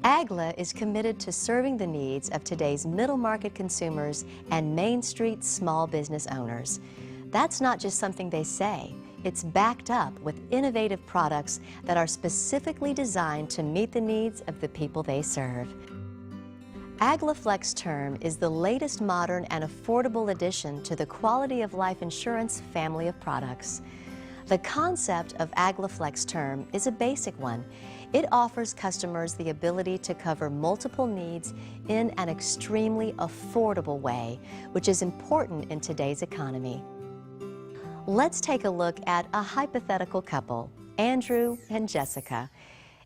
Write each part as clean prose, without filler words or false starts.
AGLA is committed to serving the needs of today's middle market consumers and Main Street small business owners. That's not just something they say. It's backed up with innovative products that are specifically designed to meet the needs of the people they serve. AGLAFlex Term is the latest modern and affordable addition to the quality of life insurance family of products. The concept of AGLAFlex Term is a basic one. It offers customers the ability to cover multiple needs in an extremely affordable way, which is important in today's economy. Let's take a look at a hypothetical couple, Andrew and Jessica.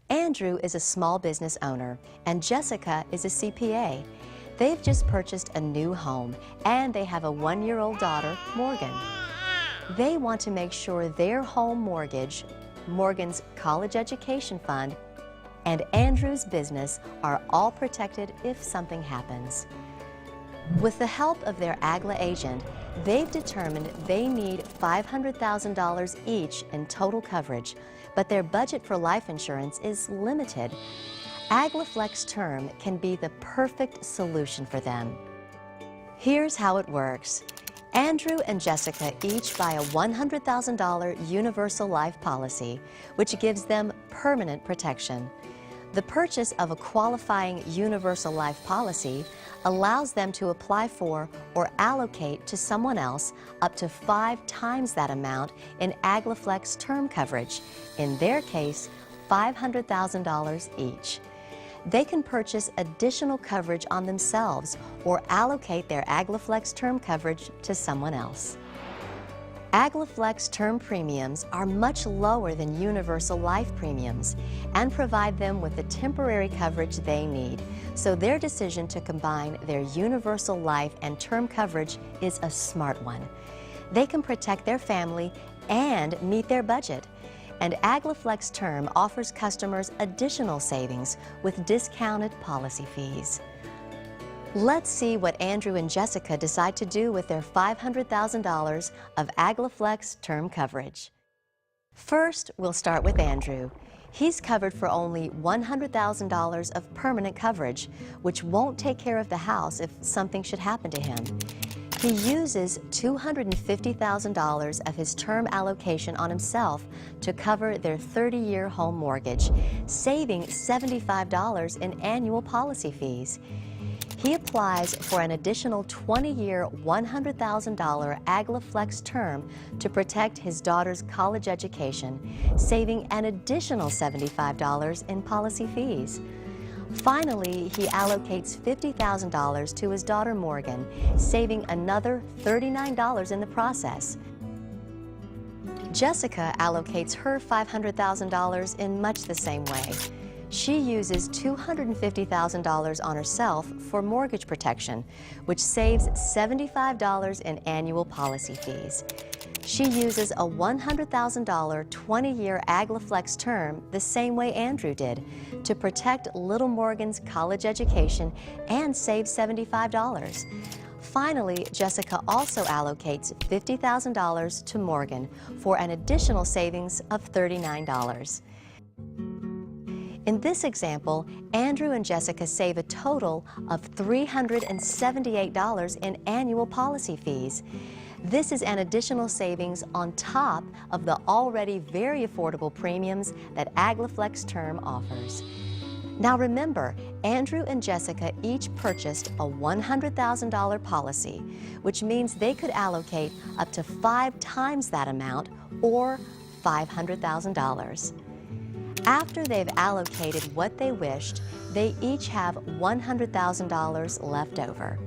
Andrew is a small business owner, and Jessica is a CPA. They've just purchased a new home, and they have a one-year-old daughter, Morgan. They want to make sure their home mortgage, Morgan's college education fund, and Andrew's business are all protected if something happens. With the help of their AGLA agent, they've determined they need $500,000 each in total coverage, but their budget for life insurance is limited. AGLAFlex Term can be the perfect solution for them. Here's how it works. Andrew and Jessica each buy a $100,000 universal life policy, which gives them permanent protection. The purchase of a qualifying universal life policy allows them to apply for or allocate to someone else up to 5 times that amount in AGLAFlex Term coverage, in their case, $500,000 each. They can purchase additional coverage on themselves or allocate their AGLAFlex Term coverage to someone else. AGLAFlex Term premiums are much lower than universal life premiums and provide them with the temporary coverage they need, so their decision to combine their universal life and term coverage is a smart one. They can protect their family and meet their budget. And AGLAFlex Term offers customers additional savings with discounted policy fees. Let's see what Andrew and Jessica decide to do with their $500,000 of AGLAFlex Term coverage. First, we'll start with Andrew. He's covered for only $100,000 of permanent coverage, which won't take care of the house if something should happen to him. He uses $250,000 of his term allocation on himself to cover their 30-year home mortgage, saving $75 in annual policy fees. He applies for an additional 20-year, $100,000 AGLAFlex Term to protect his daughter's college education, saving an additional $75 in policy fees. Finally, he allocates $50,000 to his daughter Morgan, saving another $39 in the process. Jessica allocates her $500,000 in much the same way. She uses $250,000 on herself for mortgage protection, which saves $75 in annual policy fees. She uses a $100,000 20-year AGLAFlex Term the same way Andrew did to protect little Morgan's college education and save $75. Finally, Jessica also allocates $50,000 to Morgan for an additional savings of $39. In this example, Andrew and Jessica save a total of $378 in annual policy fees. This is an additional savings on top of the already very affordable premiums that AGLAFlex Term offers. Now remember, Andrew and Jessica each purchased a $100,000 policy, which means they could allocate up to 5 times that amount, or $500,000. After they've allocated what they wished, they each have $100,000 left over.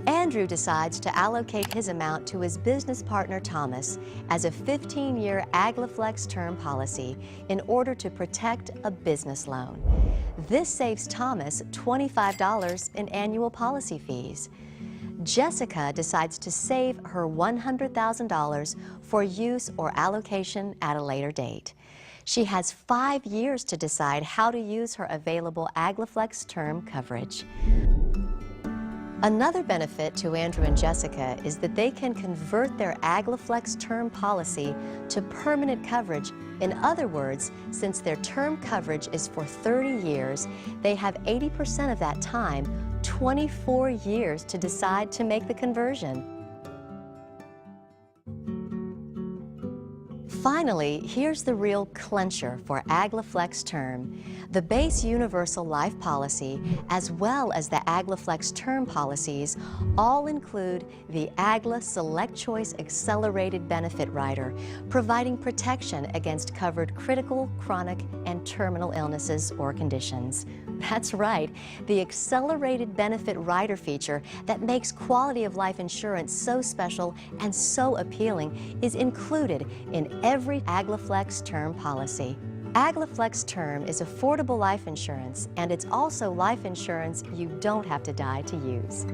Andrew decides to allocate his amount to his business partner Thomas as a 15-year AGLAFlex Term policy in order to protect a business loan. This saves Thomas $25 in annual policy fees. Jessica decides to save her $100,000 for use or allocation at a later date. She has 5 years to decide how to use her available AGLAFlex Term coverage. Another benefit to Andrew and Jessica is that they can convert their AGLAFlex term policy to permanent coverage. In other words, since their term coverage is for 30 years, they have 80% of that time, 24 years, to decide to make the conversion. Finally, here's the real clincher for AGLAFlex Term. The base universal life policy, as well as the AGLAFlex Term policies, all include the AGLA Select Choice Accelerated Benefit Rider, providing protection against covered critical, chronic, and terminal illnesses or conditions. That's right, the Accelerated Benefit Rider feature that makes quality of life insurance so special and so appealing is included in every AGLAFlex Term policy. AGLAFlex Term is affordable life insurance, and it's also life insurance you don't have to die to use.